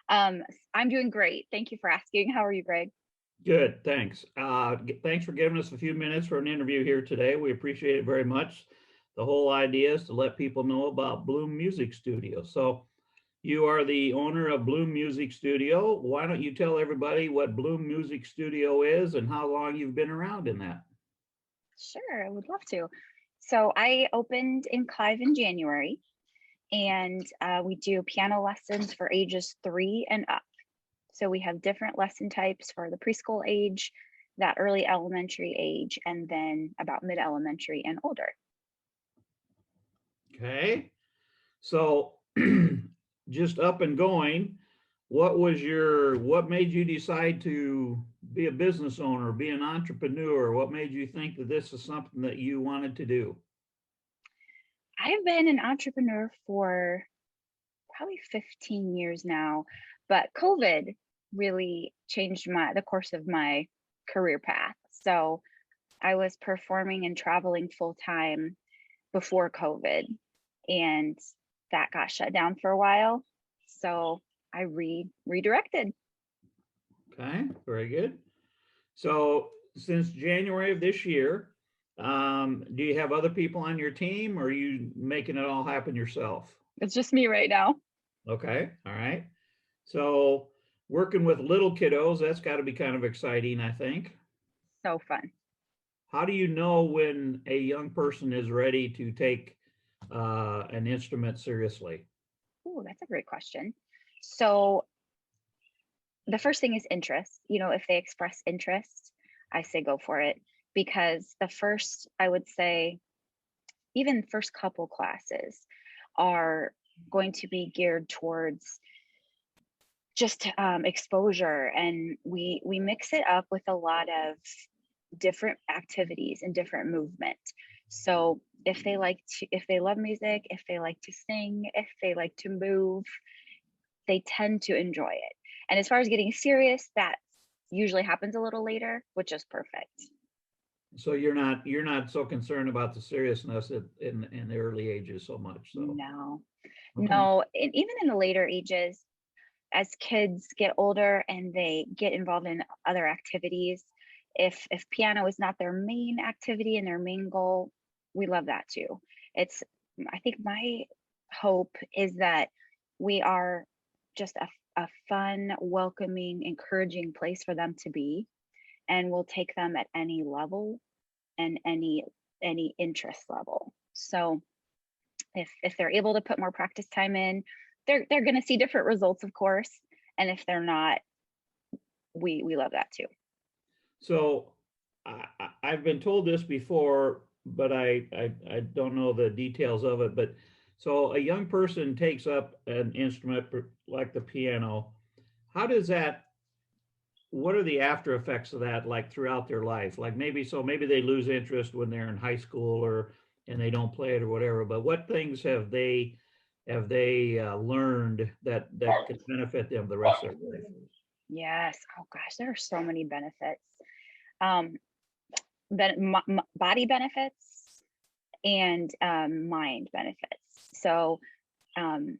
I'm doing great. Thank you for asking. How are you, Greg? Good, thanks. Thanks for giving us a few minutes for an interview here today. We appreciate it very much. The whole idea is to let people know about Bloom Music Studio. So you are the owner of Bloom Music Studio. Why don't you tell everybody what Bloom Music Studio is and how long you've been around in that? Sure, I would love to. So I opened in Clive in January, and we do piano lessons for ages 3 and up. So we have different lesson types for the preschool age, that early elementary age, and then about mid-elementary and older. Okay. So just up and going, what made you decide to be a business owner, be an entrepreneur? What made you think that this is something that you wanted to do? I've been an entrepreneur for probably 15 years now, but COVID really changed the course of my career path. So I was performing and traveling full time before COVID, and that got shut down for a while. So I redirected. Okay, very good. So since January of this year, do you have other people on your team or are you making it all happen yourself? It's just me right now. Okay, all right. So working with little kiddos, that's got to be kind of exciting, I think. So fun. How do you know when a young person is ready to take an instrument seriously? Oh, that's a great question. So the first thing is interest. If they express interest, I say go for it, because the first, I would say, even first couple classes are going to be geared towards just exposure, and we mix it up with a lot of different activities and different movement. So if they love music, if they like to sing, if they like to move, they tend to enjoy it. And as far as getting serious, that usually happens a little later, which is perfect. So you're not so concerned about the seriousness in the early ages so much. So No, okay. no. And even in the later ages, as kids get older and they get involved in other activities, if piano is not their main activity and their main goal, we love that too. It's I think my hope is that we are just a fun, welcoming, encouraging place for them to be, and we'll take them at any level and any interest level. So if they're able to put more practice time in, they're going to see different results, of course. And if they're not, we love that too. So I've been told this before, but I don't know the details of it. But so a young person takes up an instrument like the piano. How does that? What are the after effects of that like throughout their life? Like maybe they lose interest when they're in high school or and they don't play it or whatever. But what things have they learned that could benefit them the rest of their life? Yes. Oh gosh, there are so many benefits. Um, body benefits and mind benefits. So um,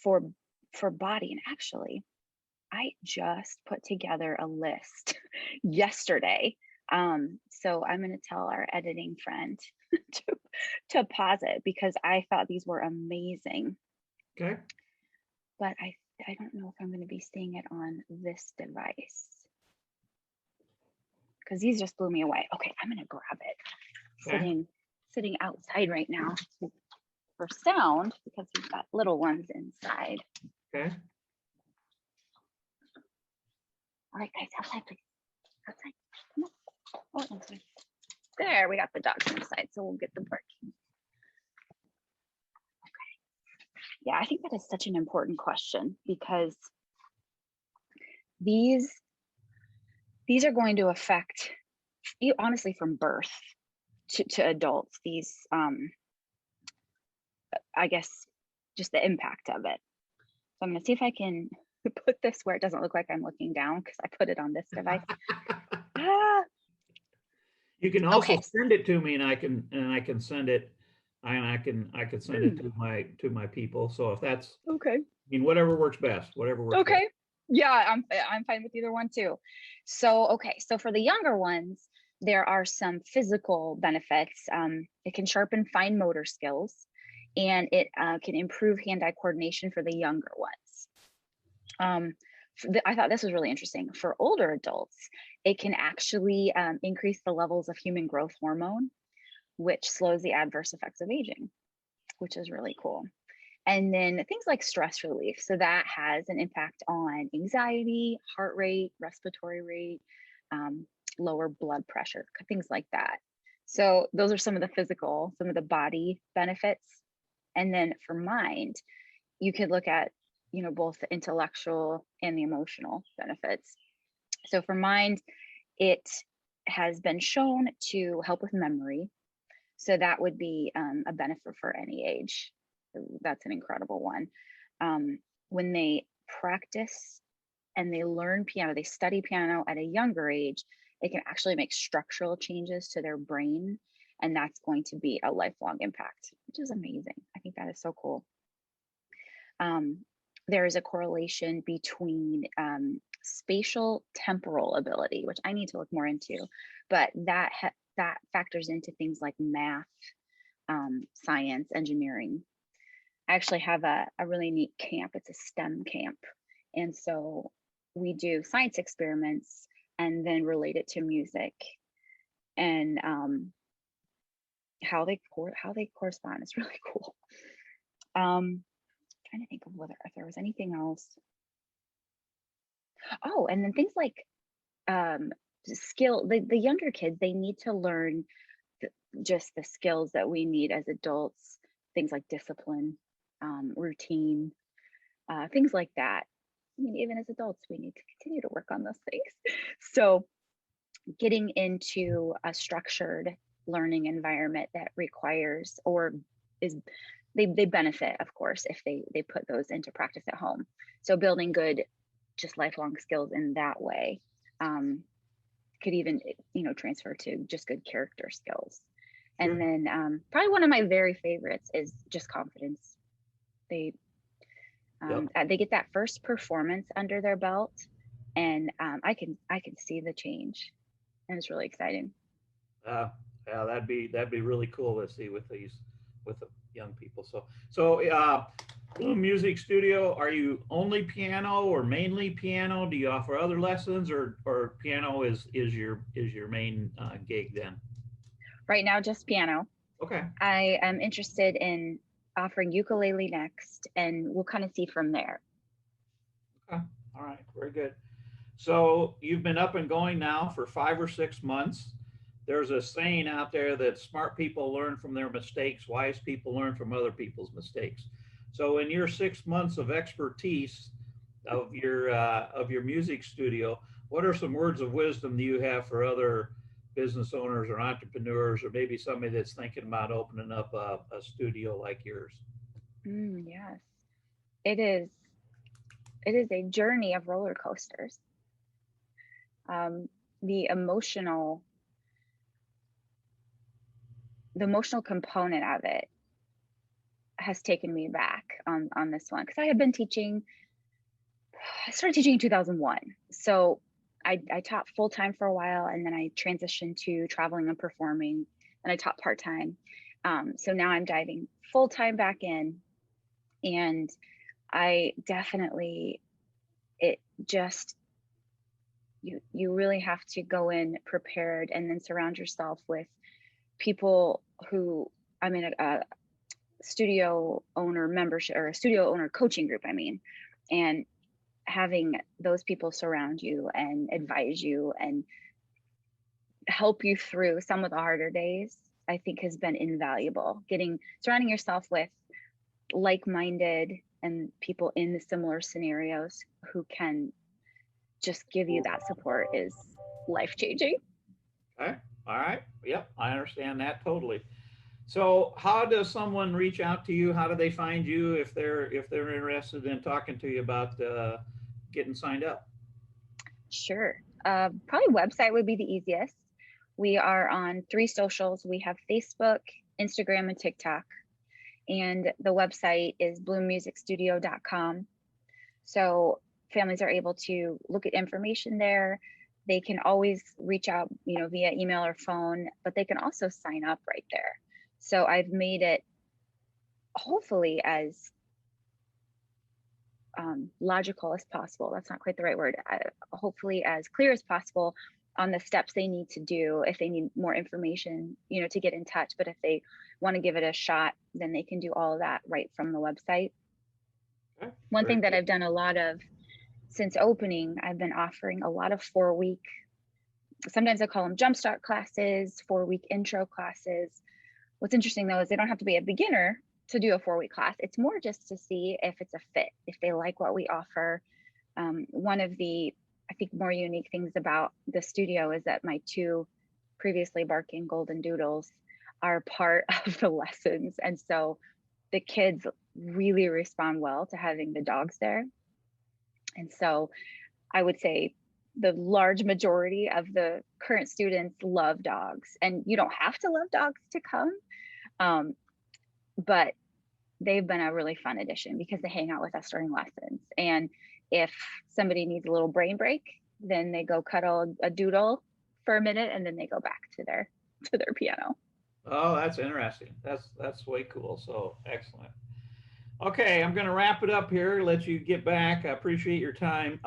for body, and actually, I just put together a list yesterday. So I'm going to tell our editing friend to, pause it, because I thought these were amazing. Okay. But I don't know if I'm going to be seeing it on this device, because these just blew me away. Okay, I'm going to grab it. Okay. Sitting outside right now for sound, because we've got little ones inside. Okay. All right, guys, outside, please. Outside. Come on. Oh, inside. There, we got the dogs inside, so we'll get them barking. Okay. Yeah, I think that is such an important question, because these are going to affect you, honestly, from birth to adults. These, I guess, just the impact of it. So I'm going to see if I can put this where it doesn't look like I'm looking down, because I put it on this device. Ah, You can also okay. send it to me and I can send it and I can send it to my people. So if that's Okay. I mean, whatever works best, whatever works best. Okay. Yeah, I'm fine with either one too. So, okay, so for the younger ones, there are some physical benefits. It can sharpen fine motor skills, and it can improve hand-eye coordination for the younger ones. I thought this was really interesting. For older adults, it can actually increase the levels of human growth hormone, which slows the adverse effects of aging, which is really cool. And then things like stress relief. So that has an impact on anxiety, heart rate, respiratory rate, lower blood pressure, things like that. So those are some of the physical, some of the body benefits. And then for mind, you could look at, both the intellectual and the emotional benefits. So for mind, it has been shown to help with memory. So that would be a benefit for any age. That's an incredible one. When they practice and they learn piano, they study piano at a younger age, it can actually make structural changes to their brain. And that's going to be a lifelong impact, which is amazing. I think that is so cool. There is a correlation between spatial temporal ability, which I need to look more into, but that factors into things like math, science, engineering. I actually have a really neat camp. It's a STEM camp. And so we do science experiments and then relate it to music and how they correspond. It's really cool. Trying to think of if there was anything else. Oh, and then things like the younger kids, they need to learn just the skills that we need as adults, things like discipline, routine, things like that. I mean, even as adults, we need to continue to work on those things. So getting into a structured learning environment that requires they benefit, of course, if they put those into practice at home. So building good, just lifelong skills in that way could even, transfer to just good character skills. Sure. And then probably one of my very favorites is just confidence. They get that first performance under their belt, and I can see the change, and it's really exciting. Yeah, that'd be really cool to see with the young people. So Bloom Music Studio, are you only piano or mainly piano? Do you offer other lessons, or piano is your main gig then? Right now, just piano. Okay. I am interested in offering ukulele next, and we'll kind of see from there. Okay. All right. Very good. So you've been up and going now for 5 or 6 months. There's a saying out there that smart people learn from their mistakes, wise people learn from other people's mistakes. So in your 6 months of expertise of your music studio, what are some words of wisdom do you have for other business owners or entrepreneurs, or maybe somebody that's thinking about opening up a studio like yours? Yes, it is. It is a journey of roller coasters. The emotional component of it has taken me back on this one, because I started teaching in 2001. So I taught full-time for a while, and then I transitioned to traveling and performing, and I taught part-time. So now I'm diving full-time back in, and I definitely, you really have to go in prepared, and then surround yourself with people who, I'm in a studio owner membership, or a studio owner coaching group, and having those people surround you and advise you and help you through some of the harder days, I think has been invaluable. Surrounding yourself with like-minded and people in the similar scenarios who can just give you that support is life-changing. Okay. All right. Yep. I understand that totally. So how does someone reach out to you? How do they find you if they're interested in talking to you about getting signed up? Sure. Probably website would be the easiest. We are on 3 socials. We have Facebook, Instagram, and TikTok. And the website is bloommusicstudio.com. So families are able to look at information there. They can always reach out, via email or phone, but they can also sign up right there. So I've made it hopefully as logical as possible. That's not quite the right word. Hopefully as clear as possible on the steps they need to do if they need more information, to get in touch. But if they want to give it a shot, then they can do all of that right from the website. Okay, One very thing that good. I've done a lot of since opening, I've been offering a lot of 4-week, sometimes I call them jumpstart classes, 4-week intro classes. What's interesting though is they don't have to be a beginner to do a 4-week class. It's more just to see if it's a fit, if they like what we offer. One of the, I think, more unique things about the studio is that my 2 previously barking golden doodles are part of the lessons. And so the kids really respond well to having the dogs there. And so I would say the large majority of the current students love dogs. And you don't have to love dogs to come, but they've been a really fun addition because they hang out with us during lessons. And if somebody needs a little brain break, then they go cuddle a doodle for a minute and then they go back to their piano. Oh, that's interesting. That's way cool. So excellent. Okay, I'm going to wrap it up here. Let you get back. I appreciate your time.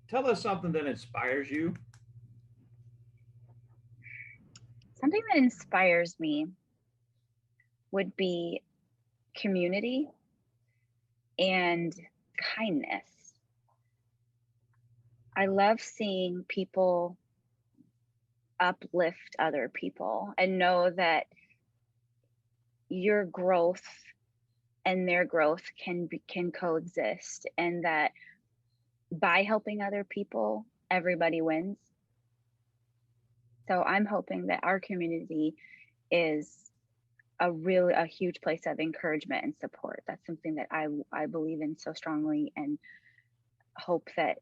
Tell us something that inspires you. Something that inspires me would be community and kindness. I love seeing people uplift other people and know that your growth and their growth can coexist, and that by helping other people, everybody wins. So I'm hoping that our community is a huge place of encouragement and support. That's something that I believe in so strongly, and hope that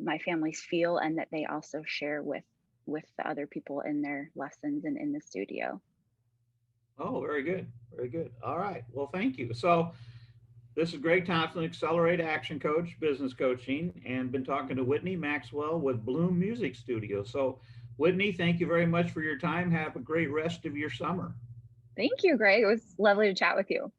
my families feel and that they also share with the other people in their lessons and in the studio. Oh, very good. Very good. All right. Well, thank you. So this is Greg Thompson, Accelerate Action Coach, Business Coaching, and been talking to Whitney Maxwell with Bloom Music Studio. So Whitney, thank you very much for your time. Have a great rest of your summer. Thank you, Greg. It was lovely to chat with you.